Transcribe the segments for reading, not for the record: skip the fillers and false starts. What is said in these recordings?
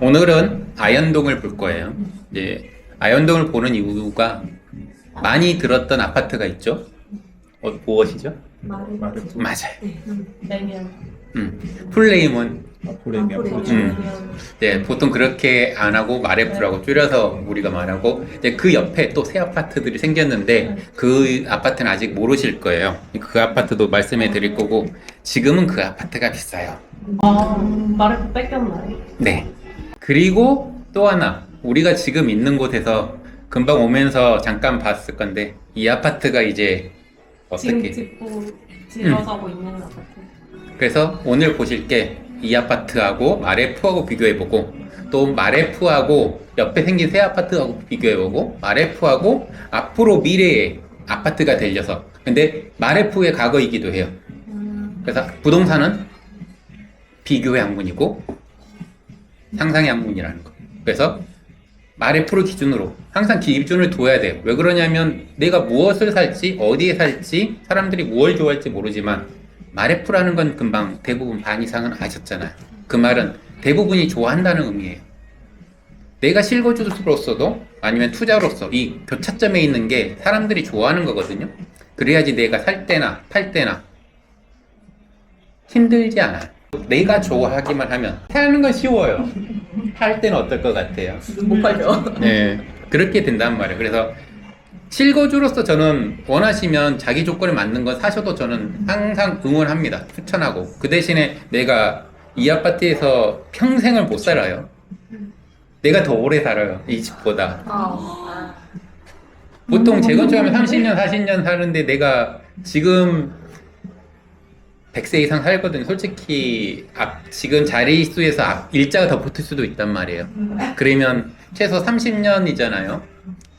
오늘은 아현동을 볼 거예요. 이제 아현동을 보는 이유가 많이 들었던 아파트가 있죠. 무엇이죠? 마르프. 맞아요. 냉면. 풀네임은 프레미엄. 네, 보통 그렇게 안 하고 마레프라고 줄여서 우리가 말하고 이제 그 옆에 또 새 아파트들이 생겼는데 그 아파트는 아직 모르실 거예요. 그 아파트도 말씀해 드릴 거고 지금은 그 아파트가 비싸요. 마르프 뺏겼나요? 네. 그리고 또 하나, 우리가 지금 있는 곳에서 금방 오면서 잠깐 봤을 건데, 이 아파트가 이제 지금 어떻게. 집어서고 있는 아파트. 그래서 오늘 보실 게 이 아파트하고 마레프하고 비교해보고, 또 마레프하고 옆에 생긴 새 아파트하고 비교해보고, 마레프하고 앞으로 미래의 아파트가 될 녀석. 근데 마레프의 과거이기도 해요. 그래서 부동산은 비교의 학문이고, 상상의 학문이라는 거. 그래서 마레프를 기준으로 항상 기준을 둬야 돼요. 왜 그러냐면 내가 무엇을 살지, 어디에 살지, 사람들이 무엇을 좋아할지 모르지만 마레프라는 건 금방 대부분 반 이상은 아셨잖아요. 그 말은 대부분이 좋아한다는 의미예요. 내가 실거주로서도 아니면 투자로서 이 교차점에 있는 게 사람들이 좋아하는 거거든요. 그래야지 내가 살 때나 팔 때나 힘들지 않아요. 내가 좋아하기만 하면 사는 건 쉬워요. 팔 때는 어떨 것 같아요? 못 팔죠. 네, 그렇게 된단 말이에요. 그래서 실거주로서 저는 원하시면 자기 조건에 맞는 거 사셔도 저는 항상 응원합니다. 추천하고. 그 대신에 내가 이 아파트에서 평생을 못 살아요. 내가 더 오래 살아요. 이 집보다. 보통 재건축하면 30년, 40년 사는데 내가 지금 100세 이상 살거든요. 솔직히 지금 자릿수에서 일자가 더 붙을 수도 있단 말이에요. 그러면 최소 30년이잖아요.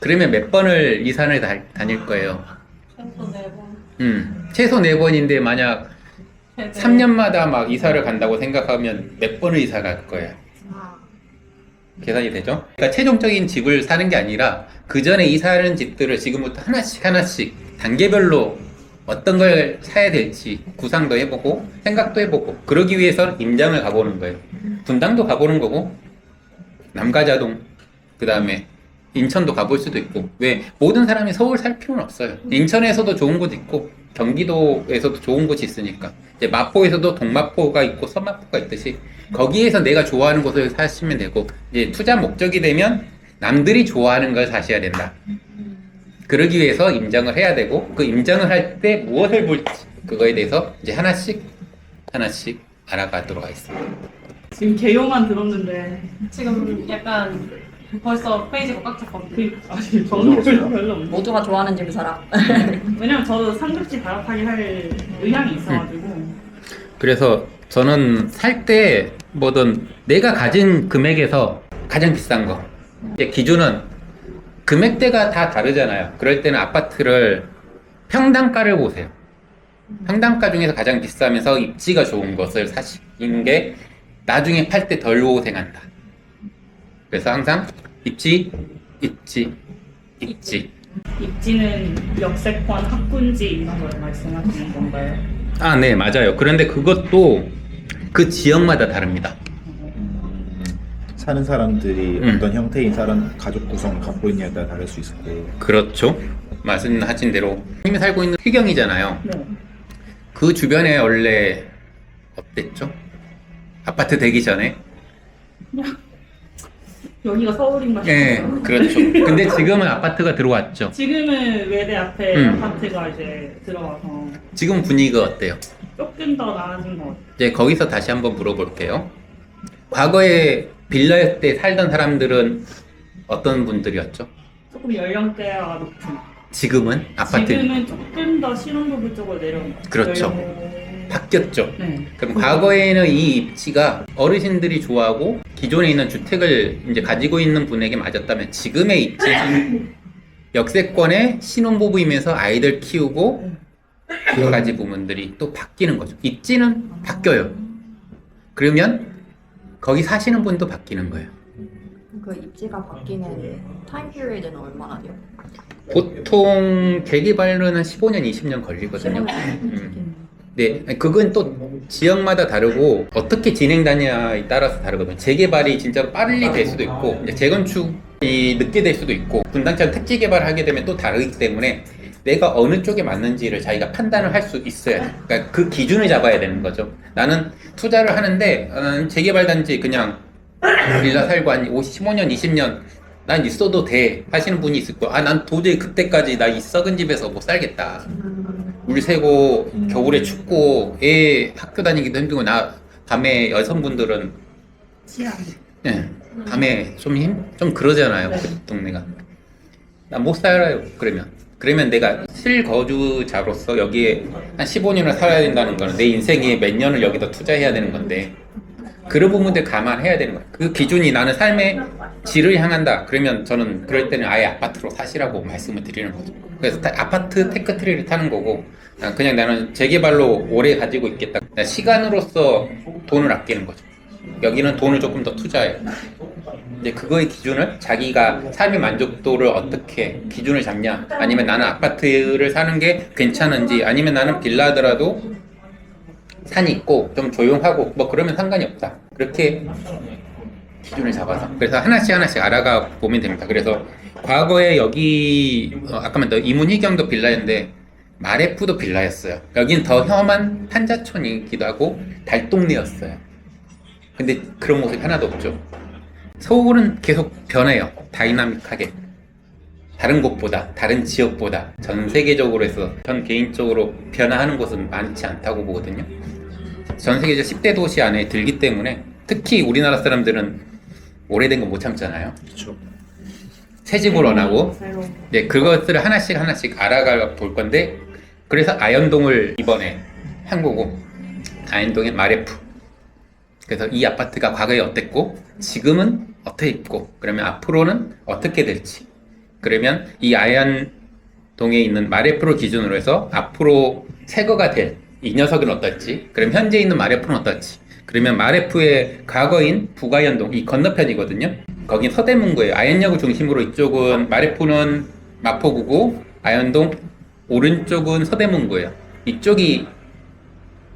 그러면 몇 번을 이사를 다닐 거예요? 최소 4번. 최소 4번인데 만약 3년마다 막 이사를 간다고 생각하면 몇 번을 이사 갈 거예요? 계산이 되죠? 그러니까 최종적인 집을 사는 게 아니라 그 전에 이사하는 집들을 지금부터 하나씩 단계별로 어떤 걸 사야 될지 구상도 해보고 생각도 해보고 그러기 위해서 임장을 가보는 거예요. 분당도 가보는 거고 남가자동 그 다음에 인천도 가볼 수도 있고 왜 모든 사람이 서울 살 필요는 없어요. 인천에서도 좋은 곳 있고 경기도에서도 좋은 곳이 있으니까 이제 마포에서도 동마포가 있고 서마포가 있듯이 거기에서 내가 좋아하는 곳을 사시면 되고 이제 투자 목적이 되면 남들이 좋아하는 걸 사셔야 된다. 그러기 위해서 임장을 해야 되고 그 임장을 할 때 무엇을 볼지 그거에 대해서 이제 하나씩 알아가도록 하겠습니다. 지금 개요만 들었는데 지금 약간 벌써 페이지가 꽉 찼거든요. 아직 저는 별로 없네. 모두가 좋아하는 집을 사라. 왜냐면 저도 상급지 다락하게 할 의향이 있어가지고. 그래서 저는 살 때 뭐든 내가 가진 금액에서 가장 비싼 거 이제 기준은 금액대가 다 다르잖아요. 그럴 때는 아파트를 평당가를 보세요. 평당가 중에서 가장 비싸면서 입지가 좋은 것을 사시는 게 나중에 팔 때 덜 고생한다. 그래서 항상 입지. 입지는 역세권, 학군지 이런 걸 말씀하시는 건가요? 아, 네, 맞아요. 그런데 그것도 그 지역마다 다릅니다. 사는 사람들이 어떤 형태의 사람 가족 구성을 갖고 있냐에 따라 다를 수 있고. 그렇죠. 말씀하신 대로 님이 살고 있는 희경이잖아요. 네. 그 주변에 원래 어땠죠? 아파트 되기 전에? 여기가 서울인가 싶어요. 네, 그렇죠. 근데 지금은 아파트가 들어왔죠. 지금은 외대 앞에 음. 아파트가 이제 들어와서 지금 분위기가 어때요? 조금 더 나아진 것 같아요. 이제 거기서 다시 한번 물어볼게요. 과거에 빌라 때 살던 사람들은 어떤 분들이었죠? 조금 연령대가 높은. 지금은 아파트 지금은 조금 더 신혼부부 쪽으로 내려온 것 같아요. 그렇죠. 바뀌었죠. 네. 그럼 과거에는 이 입지가 어르신들이 좋아하고 기존에 있는 주택을 이제 가지고 있는 분에게 맞았다면 지금의 입지는 역세권의 신혼부부이면서 아이들 키우고 여러 가지 부분들이 또 바뀌는 거죠. 입지는 바뀌어요. 그러면 거기 사시는 분도 바뀌는 거예요. 그 입지가 바뀌는 타임 피리어드는 얼마나 돼요? 보통 재개발로는 15년, 20년 걸리거든요. 15년. 네, 그건 또 지역마다 다르고 어떻게 진행되냐에 따라서 다르거든요. 재개발이 진짜로 빨리 될 수도 있고 이제 재건축이 늦게 될 수도 있고 분당처럼 택지 개발하게 되면 또 다르기 때문에 내가 어느 쪽에 맞는지를 자기가 판단을 할 수 있어야 돼. 그러니까 그 기준을 잡아야 되는 거죠. 나는 투자를 하는데 재개발 단지 그냥 빌라 살고 한 15년, 20년 난 있어도 돼 하시는 분이 있을 거야. 난 도저히 그때까지 나 이 썩은 집에서 못 살겠다. 물 새고 겨울에 춥고 애 학교 다니기도 힘들고 나 밤에 여성분들은 예, 밤에 좀 그러잖아요. 그 동네가 난 못 살아요. 그러면 내가 실거주자로서 여기에 한 15년을 살아야 된다는 거는 내 인생의 몇 년을 여기다 투자해야 되는 건데 그런 부분들 감안해야 되는 거예요. 그 기준이 나는 삶의 질을 향한다. 그러면 저는 그럴 때는 아예 아파트로 사시라고 말씀을 드리는 거죠. 그래서 아파트 테크트리를 타는 거고 그냥 나는 재개발로 오래 가지고 있겠다. 시간으로서 돈을 아끼는 거죠. 여기는 돈을 조금 더 투자해요. 이제 그거의 기준을 자기가 삶의 만족도를 어떻게 기준을 잡냐, 아니면 나는 아파트를 사는 게 괜찮은지, 아니면 나는 빌라더라도 산이 있고 좀 조용하고 뭐 그러면 상관이 없다. 그렇게 기준을 잡아서 그래서 하나씩 알아가 보면 됩니다. 그래서 과거에 여기 아까 말했던 이문희경도 빌라였는데 마레프도 빌라였어요. 여기는 더 험한 한자촌이기도 하고 달동네였어요. 근데 그런 모습이 하나도 없죠. 서울은 계속 변해요. 다이나믹하게. 다른 곳보다, 다른 지역보다 전 세계적으로 해서 전 개인적으로 변화하는 곳은 많지 않다고 보거든요. 전 세계적 10대 도시 안에 들기 때문에 특히 우리나라 사람들은 오래된 거 못 참잖아요. 그렇죠. 새 집을 원하고 네, 그것들을 하나씩 알아가 볼 건데 그래서 아현동을 이번에 한 거고 아현동의 마레프. 그래서 이 아파트가 과거에 어땠고 지금은 어떻게 있고 그러면 앞으로는 어떻게 될지 그러면 이 아현동에 있는 마레프를 기준으로 해서 앞으로 새거가 될 이 녀석은 어떨지 그럼 현재 있는 마레프는 어떨지 그러면 마레프의 과거인 북아현동 이 건너편이거든요. 거긴 서대문구예요. 아현역을 중심으로 이쪽은 마레프는 마포구고 아현동 오른쪽은 서대문구예요. 이쪽이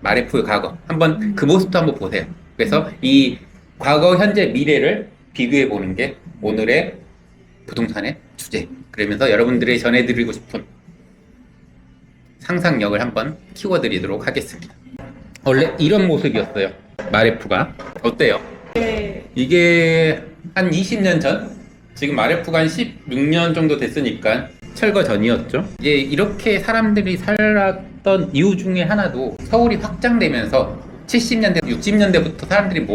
마레프의 과거 한번 그 모습도 한번 보세요. 그래서 이 과거, 현재, 미래를 비교해 보는 게 오늘의 부동산의 주제. 그러면서 여러분들이 전해드리고 싶은 상상력을 한번 키워드리도록 하겠습니다. 원래 이런 모습이었어요. 마레프가. 어때요? 이게 한 20년 전? 지금 마레프가 한 16년 정도 됐으니까 철거 전이었죠. 이제 이렇게 사람들이 살았던 이유 중에 하나도 서울이 확장되면서 70년대, 60년대부터 사람들이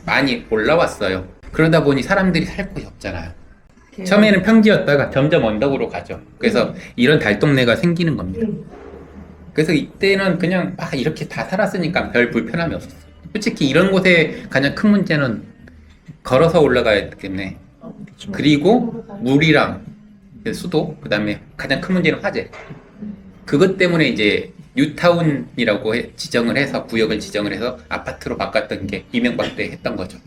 많이 올라왔어요. 그러다 보니 사람들이 살 곳이 없잖아요. 처음에는 평지였다가 점점 언덕으로 가죠. 그래서 이런 달동네가 생기는 겁니다. 그래서 이때는 그냥 막 이렇게 다 살았으니까 별 불편함이 없었어요. 솔직히 이런 곳에 가장 큰 문제는 걸어서 올라가야 되기 때문에 그리고 물이랑 수도, 그 다음에 가장 큰 문제는 화재. 그것 때문에 이제 뉴타운이라고 지정을 해서 구역을 지정을 해서 아파트로 바꿨던 게 이명박 때 했던 거죠.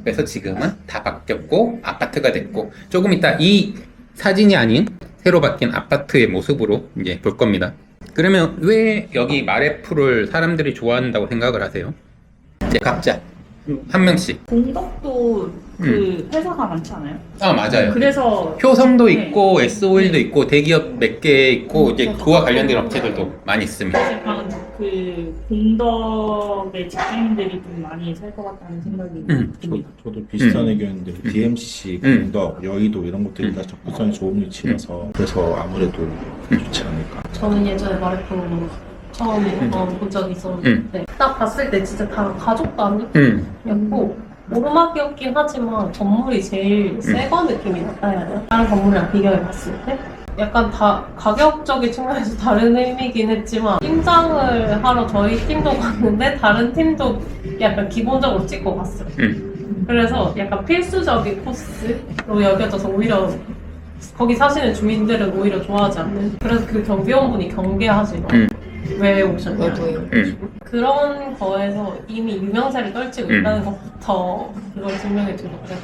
그래서 지금은 다 바뀌었고 아파트가 됐고 조금 이따 이 사진이 아닌 새로 바뀐 아파트의 모습으로 이제 볼 겁니다. 그러면 왜 여기 마레프를 사람들이 좋아한다고 생각을 하세요? 이제 각자 한 명씩. 공덕도 그 회사가 많지 않아요? 아 맞아요. 그래서 효성도 네. 있고 S-오일도 있고 대기업 몇 개 있고 이제 그와 관련된 업체들도 많이 있습니다. 약간 그 공덕의 직장인들이 좀 많이 살 것 같다는 생각이 듭니다. 저도 비슷한 의견인데 DMC, 공덕, 여의도 이런 것들이 다 접근성이 좋은 위치라서 그래서 아무래도 좋지 않을까. 저는 예전에 마레프 처음 본 적이 있었는데 딱 봤을 때 진짜 다 가족도 아니었고 오르막이었긴 하지만 건물이 제일 새거 느낌이 났다 해야 되나? 다른 건물이랑 비교해 봤을 때 약간 다 가격적인 측면에서 다른 의미긴 했지만 팀장을 하러 저희 팀도 갔는데 다른 팀도 약간 기본적으로 찍고 갔어요. 그래서 약간 필수적인 코스로 여겨져서 오히려 거기 사시는 주민들은 오히려 좋아하지 않는. 그래서 그 경비원분이 경계하시고 왜 오셨냐. 그런 거에서 이미 유명세를 떨치고 있다는 것부터 그걸 증명해 주는데.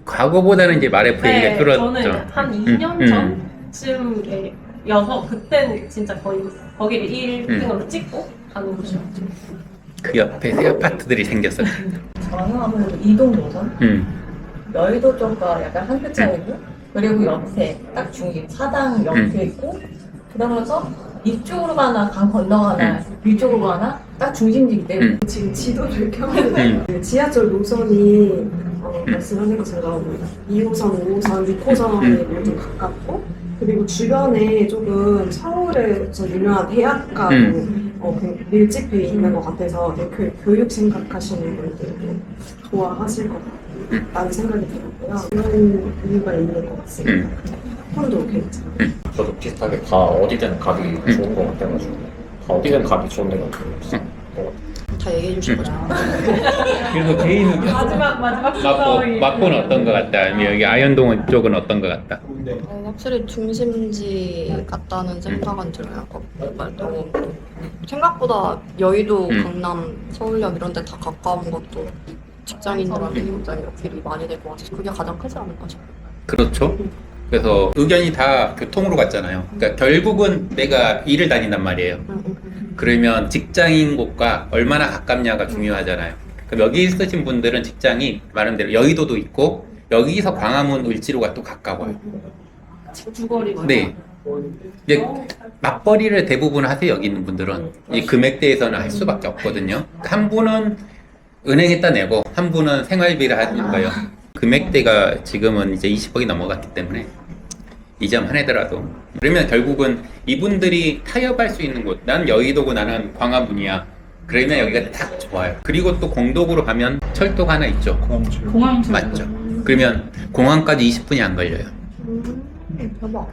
과거보다는 이제 마레프 얘기가 줄었죠. 저는 한 2년 전쯤에여서 그때는 진짜 거의 거기를 1등으로 찍고 가는 곳이었죠. 그 옆에 새 아파트들이 생겼어요. 저는 아무래도 이동 노선, 여의도 쪽과 약간 한 끗 차이고, 그리고 옆에 딱 중심 사당 옆에 있고, 그러면서 이쪽으로 가나 강 건너가나 위쪽으로 가나 딱 중심지기 때문에 지금 지도를 켜보면 지하철 노선이 말씀하신 것처럼 2호선, 5호선, 6호선에 모두 가깝고 그리고 주변에 조금 서울에서 유명한 대학가도 그 밀집해 있는 것 같아서 되게 교육 생각하시는 분들도 좋아하실 것 같다는 생각이 들었고요. 그런 이유가 있는 것 같습니다. 학원도 괜찮아요. 저도 비슷하게 다 어디든 가기 좋은 것 같아가지고 다 어디든 가기 좋은 데가 없어요. 다 얘기해 주신 거죠. 그래서 개인 의견. 마지막 마포는 어떤 것 같다? 아니면 여기 아현동 쪽은 어떤 것 같다? 확실히 중심지 같다는 생각은 들어요. 너무 생각보다 여의도, 강남, 서울역 이런 데 다 가까운 것도 직장인들한테 굉장히 어필이 많이 될 것 같아서 그게 가장 크지 않을까 싶어요. 그렇죠. 그래서 의견이 다 교통으로 갔잖아요. 그러니까 결국은 내가 일을 다닌단 말이에요. 그러면 직장인 곳과 얼마나 가깝냐가 중요하잖아요. 그럼 여기 있으신 분들은 직장이 말한 대로 여의도도 있고 여기서 광화문 을지로가 또 가까워요. 주거리 네. 이제 맞벌이를 대부분 하세요. 여기 있는 분들은 이 금액대에서는 할 수밖에 없거든요. 한 분은 은행에다 내고 한 분은 생활비를 하는 거예요. 금액대가 지금은 이제 20억이 넘어갔기 때문에 이 점 하나더라도 그러면 결국은 이분들이 타협할 수 있는 곳, 난 여의도고 나는 광화문이야. 그러면 여기가 딱 좋아요. 그리고 또 공덕으로 가면 철도가 하나 있죠. 공항철 맞죠. 그러면 공항까지 20분이 안 걸려요. 대박.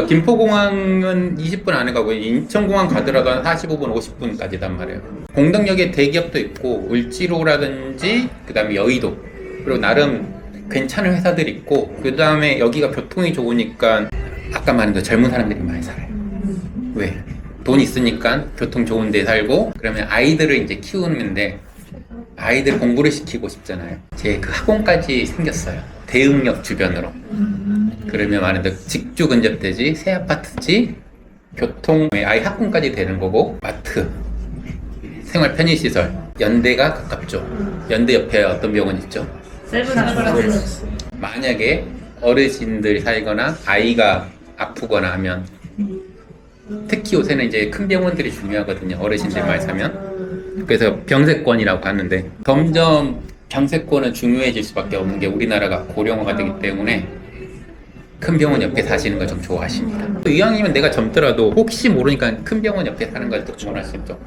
김포공항은 20분 안에 가고 인천공항 가더라도 한 45분, 50분까지단 말이에요. 공덕역에 대기업도 있고 을지로라든지 그 다음에 여의도 그리고 나름 괜찮은 회사들이 있고 그 다음에 여기가 교통이 좋으니까 아까 말한 그 젊은 사람들이 많이 살아요. 왜? 돈 있으니까 교통 좋은 데 살고 그러면 아이들을 이제 키우는데 아이들 공부를 시키고 싶잖아요. 제 그 학원까지 생겼어요. 대흥역 주변으로. 그러면 말한 대로 직주 근접되지, 새 아파트지, 교통, 아이 학군까지 되는 거고 마트, 생활 편의시설, 연대가 가깝죠. 연대 옆에 어떤 병원 있죠? 세브란스. 만약에 어르신들 살거나 아이가 아프거나 하면 특히 요새는 이제 큰 병원들이 중요하거든요. 어르신들 많이 사면. 그래서 병세권이라고 하는데 점점 병세권은 중요해질 수밖에 없는 게 우리나라가 고령화가 되기 때문에 큰 병원 옆에 사시는 걸 좀 좋아하십니다. 이왕이면 내가 젊더라도 혹시 모르니까 큰 병원 옆에 사는 걸 또 좋아할 수 있죠.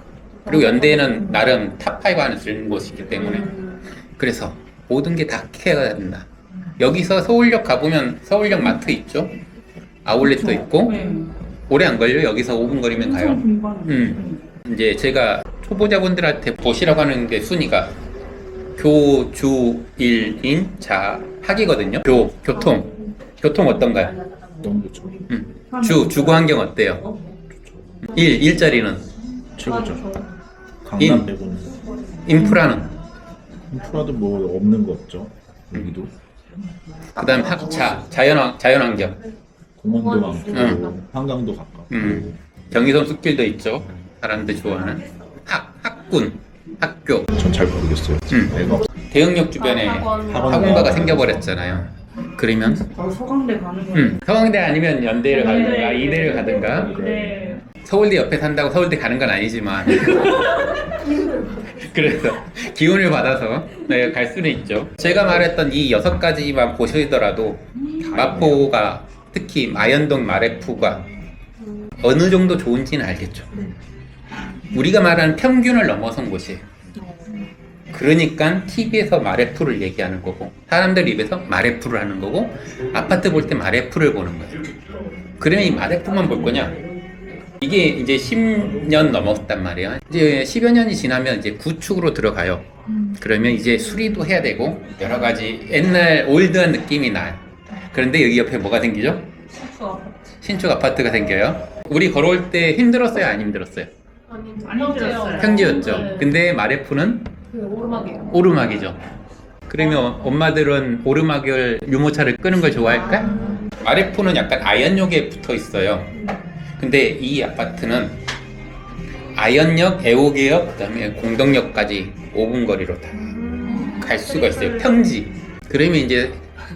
그리고 연대는 나름 탑5 안에 드는 곳이기 때문에 그래서 모든 게 다 케어가 된다. 여기서 서울역 가보면 서울역 마트 있죠? 아울렛도 있고 오래 안 걸려. 여기서 5분 거리면 가요. 이제 제가 초보자분들한테 보시라고 하는 게 순위가 교주일인 자학이거든요. 교통 어떤가요? 너무 좋죠. 주거 환경 어때요? 일자리는? 최고죠. 인. 강남 빼고는. 인프라는? 인프라도 뭐 없는 거 없죠. 여기도. 그 다음 학차, 자연환경. 공원도 많고 한강도 가깝고. 경의선 숲길도 있죠. 사람들 좋아하는. 학군, 학교. 전 잘 모르겠어요. 애가 대흥역 주변에 학원가가 생겨버렸잖아요. 그러면 서강대 가는 거. 서강대 아니면 연대를 가든가 이대를 가든가 네. 서울대 옆에 산다고 서울대 가는 건 아니지만 그래서 기운을 받아서 갈 수는 있죠. 제가 말했던 이 6가지만 보시더라도 마포가 특히 아현동 마레프가 어느 정도 좋은지는 알겠죠. 우리가 말하는 평균을 넘어선 곳이에요. 그러니까 TV에서 마레프를 얘기하는 거고 사람들 입에서 마레프를 하는 거고 아파트 볼 때 마레프를 보는 거예요. 그러면 이 마레프만 볼 거냐? 이게 이제 10년 넘었단 말이에요. 이제 10여 년이 지나면 이제 구축으로 들어가요. 그러면 이제 수리도 해야 되고 여러 가지 옛날 올드한 느낌이 나요. 그런데 여기 옆에 뭐가 생기죠? 신축 아파트가 생겨요. 우리 걸어올 때 힘들었어요? 안 힘들었어요? 안 힘들었어요. 평지였죠. 네. 근데 마레프는 오르막이에요. 오르막이죠. 그러면 엄마들은 오르막을 유모차를 끄는 걸 좋아할까? 마레프는 약간 아현역에 붙어 있어요. 근데 이 아파트는 아현역, 애호개역, 그다음에 공덕역까지 5분 거리로 다 갈 수가 있어요. 평지. 그러면 이제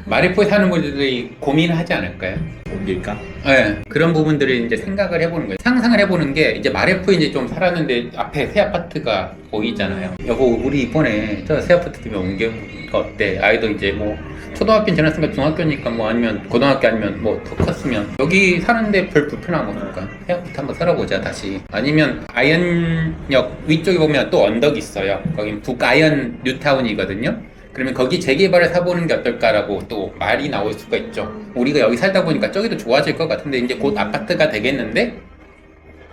마레포에 사는 분들이 고민하지 않을까요? 옮길까? 네, 그런 부분들을 이제 생각을 해보는 거예요. 상상을 해보는 게 이제 마레포에 이제 좀 살았는데 앞에 새 아파트가 보이잖아요. 여보, 우리 이번에 저 새 아파트 때문에 옮겨가 어때? 아이도 이제 뭐 초등학교 지났으니까 중학교니까 뭐 아니면 고등학교 아니면 뭐 더 컸으면 여기 사는데 별 불편한 거 없을까? 새 아파트 한번 살아보자 다시. 아니면 아현역 위쪽에 보면 또 언덕이 있어요. 거긴 북아현 뉴타운이거든요. 그러면 거기 재개발을 사보는 게 어떨까라고 또 말이 나올 수가 있죠. 우리가 여기 살다 보니까 저기도 좋아질 것 같은데 이제 곧 아파트가 되겠는데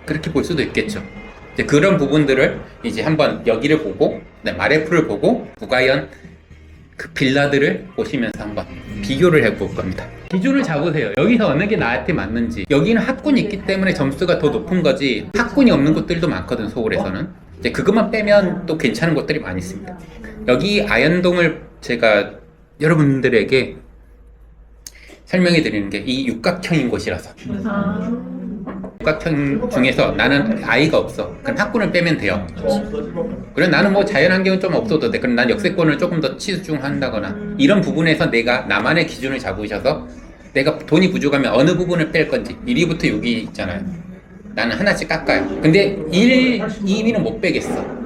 그렇게 볼 수도 있겠죠. 이제 그런 부분들을 이제 한번 여기를 보고 마레프를 보고 북아현 그 빌라들을 보시면서 한번 비교를 해볼 겁니다. 기준을 잡으세요. 여기서 어느 게 나한테 맞는지. 여기는 학군이 있기 때문에 점수가 더 높은 거지 학군이 없는 곳들도 많거든, 서울에서는. 이제 그것만 빼면 또 괜찮은 곳들이 많이 있습니다. 여기 아현동을 제가 여러분들에게 설명해 드리는 게 이 육각형인 곳이라서. 육각형 중에서 나는 아이가 없어. 그럼 학군을 빼면 돼요. 그래, 나는 뭐 자연환경은 좀 없어도 돼. 그럼 난 역세권을 조금 더 치중한다거나 이런 부분에서 내가 나만의 기준을 잡으셔서 내가 돈이 부족하면 어느 부분을 뺄 건지 1위부터 6위 있잖아요. 나는 하나씩 깎아요. 근데 1, 2위는 못 빼겠어.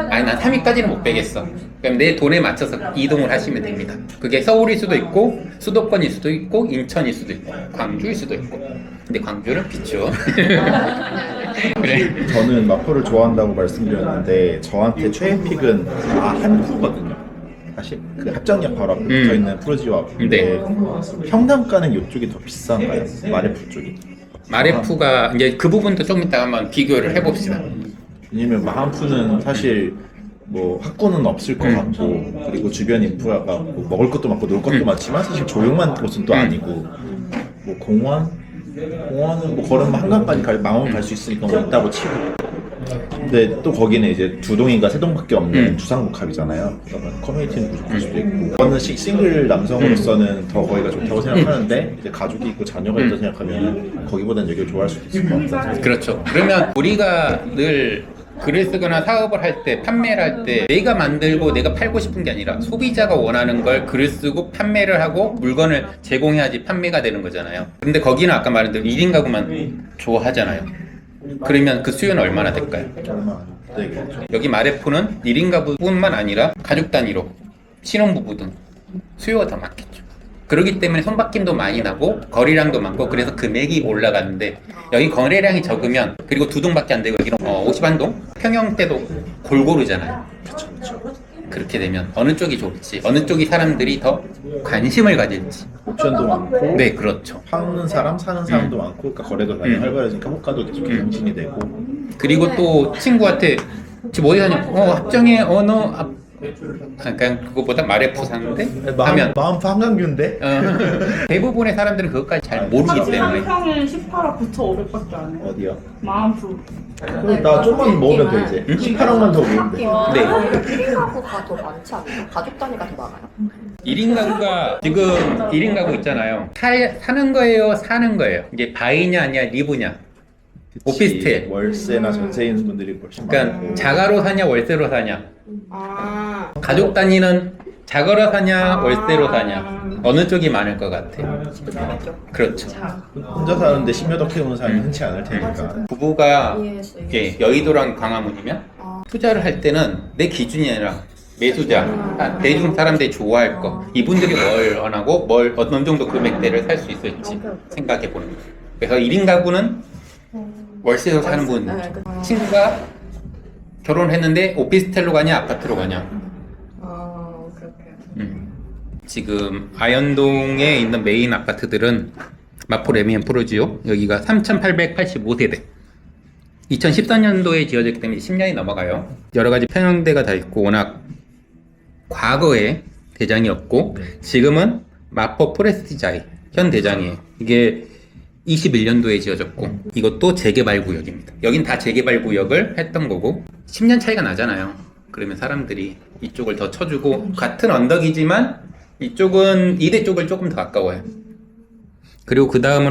아니, 난 3위까지는 못 빼겠어. 그럼 내 돈에 맞춰서 이동을 하시면 됩니다. 그게 서울일 수도 있고 수도권일 수도 있고 인천일 수도 있고 광주일 수도 있고. 근데 광주는 비추어. 그래. 저는 마포를 좋아한다고 말씀드렸는데 저한테 최애 픽은 한푸거든요. 사실 그 합정역 바로 앞에 붙어있는 푸르지오 앞인데 평당가는 이쪽이 더 비싼가요? 마레프 쪽이? 마레프가 이제 그 부분도 좀 이따 한번 비교를 해봅시다. 왜냐면 마한푸는 사실 뭐 학군은 없을 것 같고 그리고 주변 인프라가 뭐 먹을 것도 많고 놀 것도 많지만 사실 조용한 곳은 또 아니고 뭐 공원은 뭐 걸으면 한강까지 망원 갈 수 있으니까 뭐 있다고 치고 근데 또 거기는 이제 두 동인가 세 동밖에 없는 주상복합이잖아요. 그러면 커뮤니티는 부족할 수도 있고 저는 싱글 남성으로서는 더 거기가 좋다고 생각하는데 이제 가족이 있고 자녀가 있다고 생각하면 거기보다는 여기를 좋아할 수도 있을 것 같아요. 그렇죠. 그러면 우리가 늘 글을 쓰거나 사업을 할 때, 판매를 할 때 내가 만들고 내가 팔고 싶은 게 아니라 소비자가 원하는 걸 글을 쓰고 판매를 하고 물건을 제공해야지 판매가 되는 거잖아요. 근데 거기는 아까 말한 대로 1인 가구만 좋아하잖아요. 그러면 그 수요는 얼마나 될까요? 네, 그렇죠. 여기 마레포는 1인 가구뿐만 아니라 가족 단위로 신혼부부 등 수요가 더 많겠죠. 그렇기 때문에 손바뀜도 많이 나고 거래량도 많고 그래서 금액이 올라가는데 여기 거래량이 적으면 그리고 두 동밖에 안 되고 여기는 50한동 평형대도 골고루잖아요. 그렇게 되면 어느 쪽이 좋을지 어느 쪽이 사람들이 더 관심을 가질지 옵션도 많고 네, 그렇죠. 파는 사람 사는 사람도 많고 그러니까 거래도 많이 활발해지니까 호가도 계속 경신이 되고 그리고 또 친구한테 지금 어디 사냐? 합정에 어느 그러니까 그거보다 마레포 사는데 하면 마음프 한강뷰인데? 대부분의 사람들은 그것까지 잘 모르기 때문에 평일 18억 9,500밖에 안 해. 어디요? 마음프. 그럼 나 좀만 먹으면 돼 이제 18억만 더 먹으면 돼. 네. 1인 가구가 더 많지 않나요? 가족 단위가 더 많아요? 1인 가구가 지금 1인 가구 있잖아요. 사는 거예요, 사는 거예요. 이게 바이냐 아니야, 리브냐. 오피스텔. 월세나 전세 있는 분들이 훨씬 그러니까 많고 자가로 사냐, 월세로 사냐. 아, 가족 단위는 자가로 사냐, 월세로 사냐. 어느 쪽이 많을 것 같아요. 그렇죠. 혼자 사는데 10몇억 해오는 사람이 흔치 않을 테니까 부부가 이해했어요. 예, 여의도랑 광화문이면 투자를 할 때는 내 기준이 아니라 매수자, 대중 사람들이 좋아할 거, 이분들이 뭘 원하고 뭘 어느 정도 금액대를 살 수 있을지 생각해 보는 거예요. 그래서 1인 가구는 월세로 사는 분, 네, 친구가 결혼했는데 오피스텔로 가냐 아파트로 가냐. 그렇게. 지금 아현동에 있는 메인 아파트들은 마포 레미안 푸르지오 여기가 3,885세대 2014년도에 지어졌기 때문에 10년이 넘어가요. 여러 가지 평형대가 다 있고 워낙 과거에 대장이었고 지금은 마포 프레스티자이 현 대장이에요. 이게 21년도에 지어졌고 이것도 재개발 구역입니다. 여긴 다 재개발 구역을 했던 거고 10년 차이가 나잖아요. 그러면 사람들이 이쪽을 더 쳐주고 같은 언덕이지만 이쪽은 이대 쪽을 조금 더 가까워요. 그리고 그 다음은